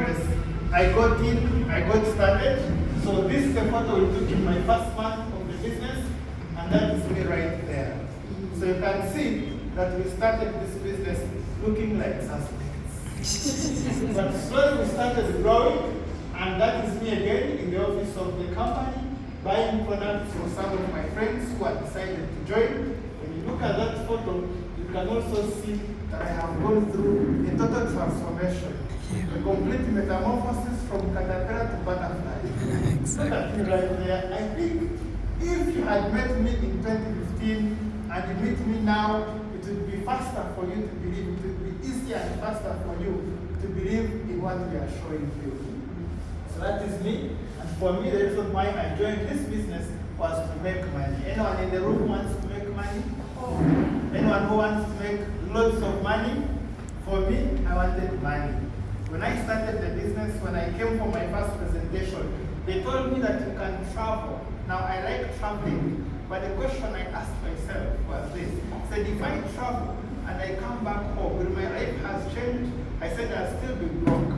progress. I got in, I got started. So this is the photo we took in my first month of the business, and that is me right there. So you can see that we started this business looking like suspects. But slowly we started growing, and that is me again in the office of the company, buying products for some of my friends who had decided to join. When you look at that photo, you can also see that I have gone through a total transformation, a complete metamorphosis from caterpillar to butterfly. Exactly. Look at me right there. I think if you had met me in 2015 and you meet me now, it would be faster for you to believe, it would be easier and faster for you to believe in what we are showing you. So that is me. And for me, the reason why I joined this business was to make money. Anyone in the room wants to make money? Anyone who wants to make lots of money? For me, I wanted money. When I started the business, when I came for my first presentation, they told me that you can travel. Now, I like traveling, but the question I asked myself was this. I said, if I travel and I come back home, will my life has changed? I said, I'll still be broke.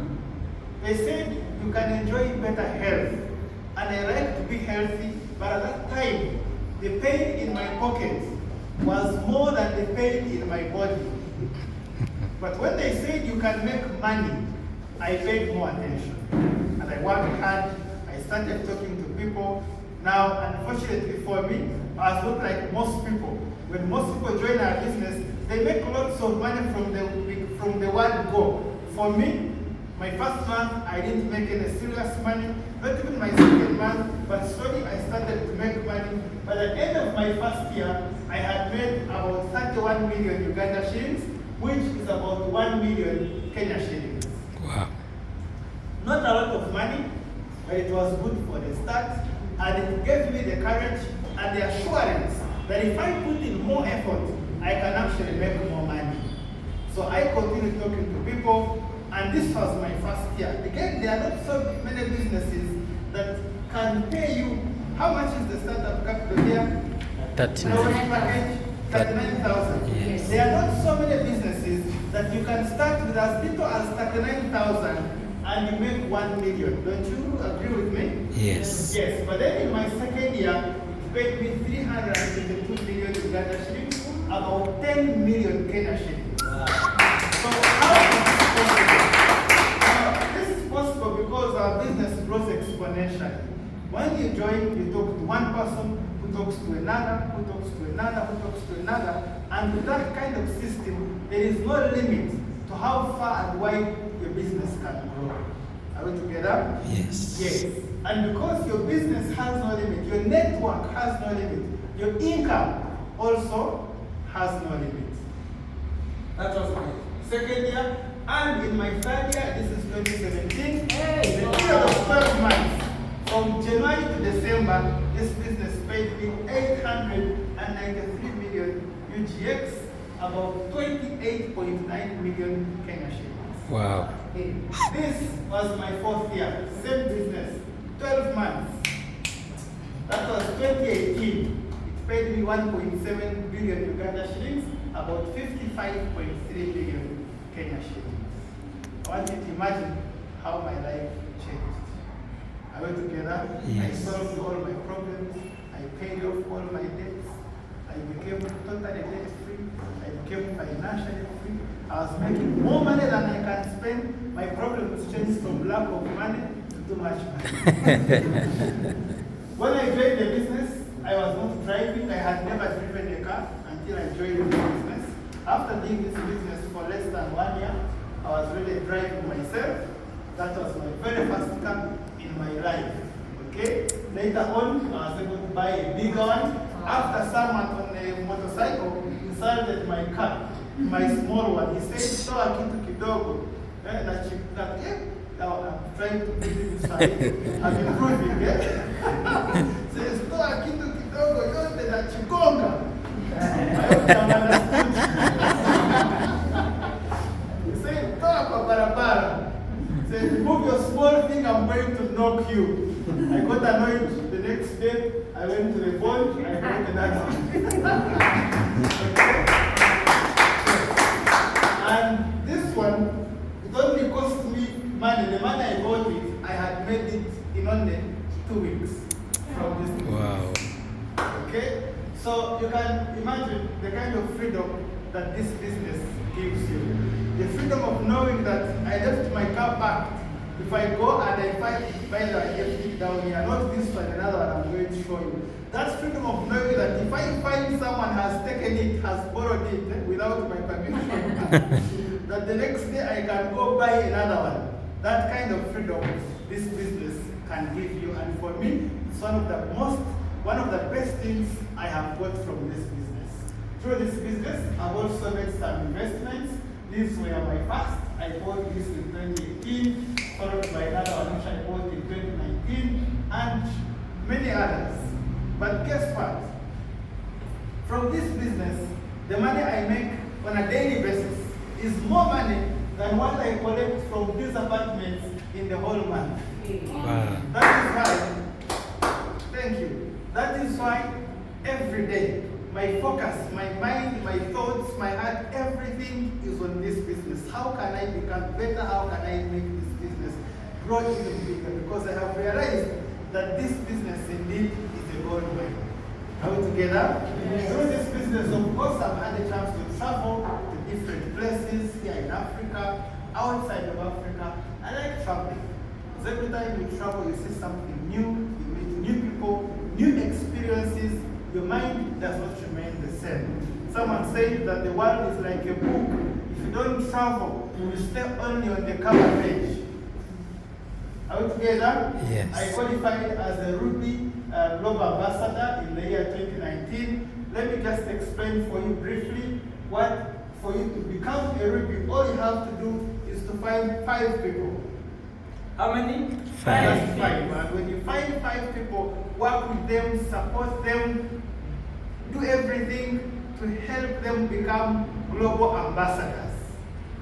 They said, you can enjoy better health. And I like to be healthy, but at that time, the pain in my pocket was more than the pain in my body. But when they said you can make money, I paid more attention. And I worked hard, I started talking to people. Now, unfortunately for me, I was not like most people. When most people join our business, they make lots of money from the word go. For me, my first month, I didn't make any serious money, not even my second month, but slowly I started to make money. By the end of my first year, I had made about 31 million Uganda shillings, which is about 1 million Kenya shillings. Wow. Not a lot of money, but it was good for the start, and it gave me the courage and the assurance that if I put in more effort, I can actually make more money. So I continued talking to people, and this was my first year. Again, there are not so many businesses that can pay you. How much is the startup capital here? 39,000. 39,000. Yes. There are not so many businesses that you can start with as little as 39,000 and you make 1 million. Don't you agree with me? Yes. Yes. But then in my second year, it paid me 322 million Uganda shillings, about 10 million Kenya shillings. So how is this possible? Now, this is possible because our business grows exponentially. When you join, you talk to one person, who talks to another, who talks to another, who talks to another, and with that kind of system, there is no limit to how far and wide your business can grow. Are we together? Yes. Yes. And because your business has no limit, your network has no limit, your income also has no limit. That was my second year. And in my third year, this is 2017, in the period of 12 months, from January to December, this business paid me 893 million UGX, about 28.9 million Kenya shillings. Wow. This was my fourth year, same business, 12 months. That was 2018. It paid me 1.7 billion Uganda shillings, about 55.3 billion Kenya shillings. I want you to imagine how my life changed. I went together, Yes. I solved all my problems, I paid off all my debts, I became totally debt free, I became financially free. I was making more money than I can spend. My problems changed from lack of money to too much money. When I joined the business, I was not driving. I had never driven a car until I joined the business. After doing this business for less than 1 year, I was really driving myself. That was my very first car in my life. Okay? Later on, I was able to buy a bigger one. After someone on a motorcycle insulted my car, my small one, he said, "Toa kitu kidogo." Now I'm trying to put it inside. I'm improving, says, "Toa kitu kidogo yote na chigonga." I hope you understood. He said, "Toa kwa barabara." Said, "Move your small thing, I'm going to knock you." I got annoyed. The next day, I went to the bond, I got an accident. Okay? And this one, it only cost me money. The money I bought it, I had made it in only 2 weeks from this business. Wow. Okay? So you can imagine the kind of freedom that this business gives you. The freedom of knowing that I left my car parked. If I go and I find, by the way, I left it down here, not this one, another one I'm going to show you. That freedom of knowing that if I find someone has taken it, has borrowed it without my permission, that the next day I can go buy another one. That kind of freedom this business can give you. And for me, it's one of the best things I have got from this business. Through this business, I've also made some investments. These were my first. I bought this in 2018, followed by another one which I bought in 2019, and many others. But guess what? From this business, the money I make on a daily basis is more money than what I collect from these apartments in the whole month. Wow. That is why, thank you. That is why every day, my focus, my mind, my thoughts, my heart, everything is on this business. How can I become better? How can I make this business grow even bigger? Because I have realized that this business indeed is a gold mine. Are we together? Yes. Through this business, of course, I've had a chance to travel to different places here in Africa, outside of Africa. I like traveling. Because every time you travel, you see something new, you meet new people, new experiences. Your mind does not remain the same. Someone said that the world is like a book. If you don't travel, you stay only on the cover page. Are we together? Yes. I qualified as a Ruby Global Ambassador in the year 2019. Let me just explain for you briefly what, for you to become a Ruby, all you have to do is to find 5 people. How many? 5. Just 5. And when you find 5 people, work with them, support them, do everything to help them become global ambassadors.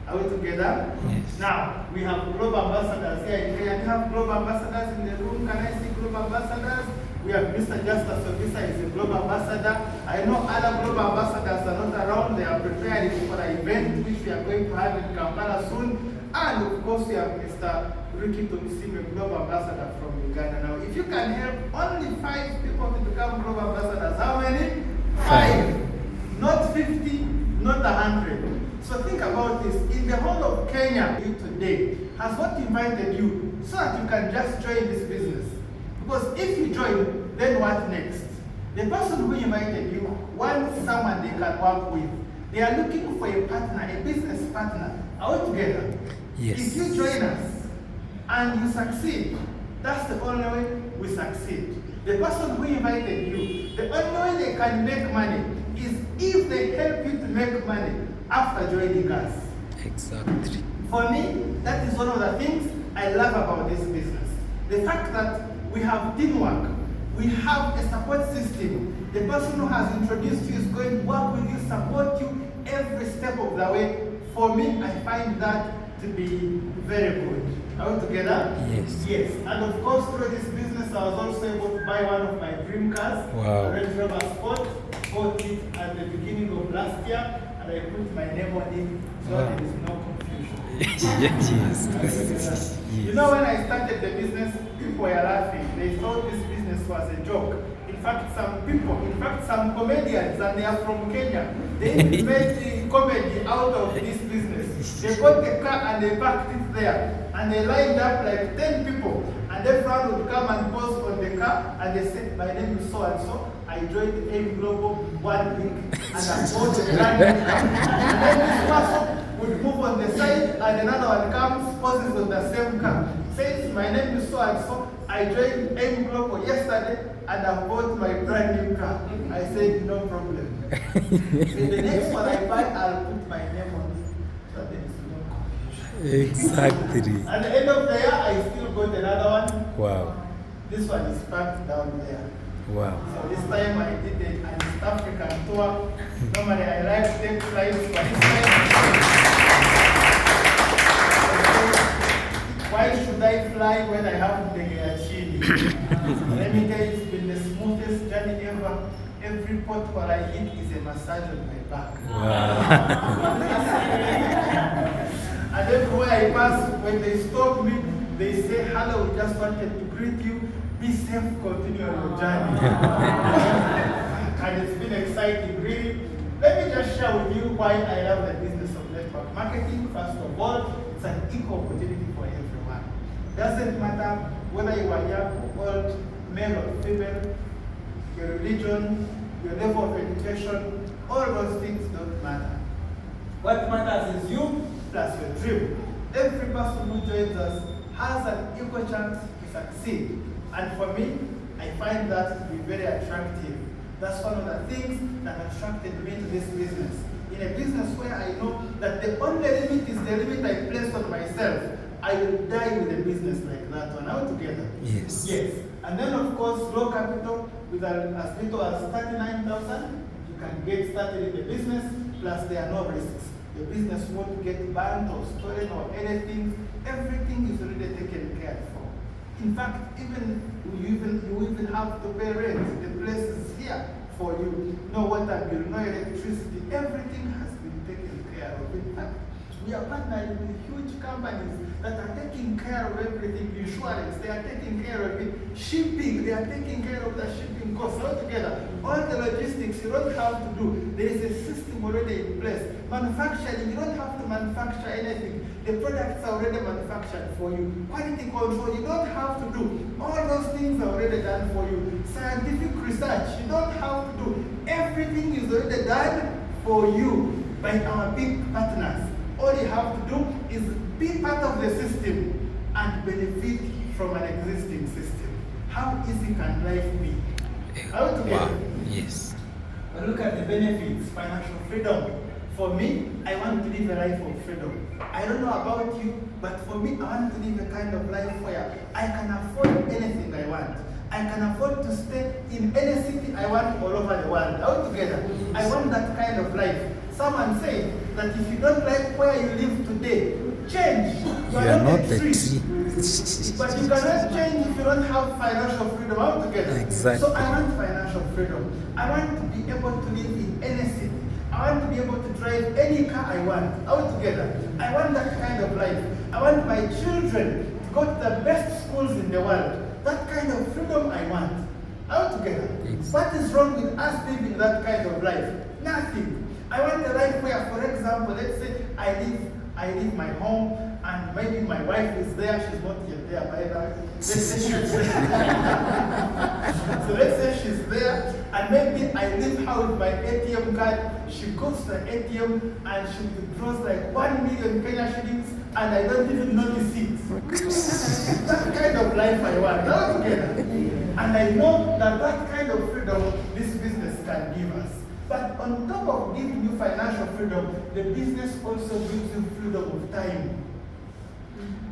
Are we together? Yes. Now, we have global ambassadors here in Kenya. We have global ambassadors in the room. Can I see global ambassadors? We have Mr. Justus Obisa is a global ambassador. I know other global ambassadors are not around. They are preparing for an event which we are going to have in Kampala soon. And of course, we have Mr. Ricky Tumisime, global ambassador from Uganda. Now, if you can help only 5 people to become global ambassadors, how many? 5. Not 50, not 100. So think about this. In the whole of Kenya, you today has what invited you so that you can just join this business. Because if you join, then what next? The person who invited you wants someone they can work with. They are looking for a partner, a business partner. Are we together? Yes. If you join us and you succeed, that's the only way we succeed. The person who invited you, the only way they can make money is if they help you to make money after joining us. Exactly. For me, that is one of the things I love about this business. The fact that we have teamwork, we have a support system. The person who has introduced you is going to work with you, support you every step of the way. For me, I find that to be very good. Are we together? Yes. Yes. And of course, through this business, I was also able to buy one of my dream cars, Wow. a Range Rover Sport. Bought it at the beginning of last year, and I put my name on it so Wow. there is no confusion. Yes. You know, when I started the business, people were laughing. They thought this business was a joke. In fact, some comedians, and they are from Kenya, they made comedy out of this business. They bought the car and they parked it there. And they lined up like 10 people. And everyone would come and pose on the car. And they said, my name is so and so. I joined AIM Global 1 week. And I bought a brand new car. And then this person would move on the side. And another one comes, poses on the same car. Says, my name is so and so. I joined AIM Global yesterday. And I bought my brand new car. I said, no problem. In the next one I buy, I'll put my name on it. So there is no confusion. Exactly. At the end of the year, I still got another one. Wow. This one is parked down there. Wow. So this time I did an East African tour. Normally I like to take flights, but this time, why should I fly when I have the Chini? Let me tell you, it's been the smoothest journey ever. Every port where I hit is a massage on my back. Wow. And everywhere I pass, when they stop me, they just wanted to greet you. Be safe, continue on your journey. And it's been exciting, really. Let me just share with you why I love the business of network marketing. First of all, it's an equal opportunity for everyone. Doesn't matter whether you are young or old, male or female, your religion, your level of education, all those things don't matter. What matters is you plus your dream. Every person who joins us has an equal chance to succeed. And for me, I find that to be very attractive. That's one of the things that attracted me to this business. In a business where I know that the only limit is the limit I place on myself, I will die with a business like that one altogether. Yes. Yes. And then of course, low capital with as little as 39,000, you can get started in the business, plus there are no risks. Your business won't get burned or stolen or anything. Everything is already taken care of. In fact, you even have to pay rent. The place is here for you. No water bill, no electricity. Everything has been taken care of. In fact, we are partnering with huge companies that are taking care of everything. Insurance, they are taking care of it. Shipping, they are taking care of the shipping costs altogether. All the logistics you don't have to do. There is a system already in place. Manufacturing, you don't have to manufacture anything. The products are already manufactured for you. Quality control, you don't have to do. All those things are already done for you. Scientific research, you don't have to do. Everything is already done for you by our big partners. All you have to do is be part of the system and benefit from an existing system. How easy can life be? Wow. Yes. But look at the benefits, financial freedom. For me, I want to live a life of freedom. I don't know about you, but for me, I want to live a kind of life where I can afford anything I want. I can afford to stay in any city I want all over the world, altogether. I want that kind of life. Someone said that if you don't like where you live today, change. You are not the tree. tree. But you cannot change if you don't have financial freedom altogether. Exactly. So I want financial freedom. I want to be able to live in any city. I want to be able to drive any car I want altogether. I want that kind of life. I want my children to go to the best schools in the world. That kind of freedom I want altogether. What is wrong with us living that kind of life? Nothing. I want a life where, for example, let's say I leave my home and maybe my wife is there, she's not yet there by the way. Let's say she's there. So let's say she's there and maybe I leave her with my ATM card. She goes to the ATM and she withdraws like 1 million Kenya shillings and I don't even notice it. That kind of life I want altogether. And I know that that kind of freedom this business can give us. But on top of giving you financial freedom, the business also gives you freedom of time.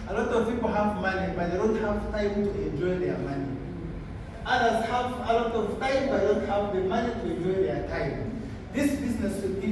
A lot of people have money, but they don't have time to enjoy their money. Others have a lot of time, but don't have the money to enjoy their time. This business will give you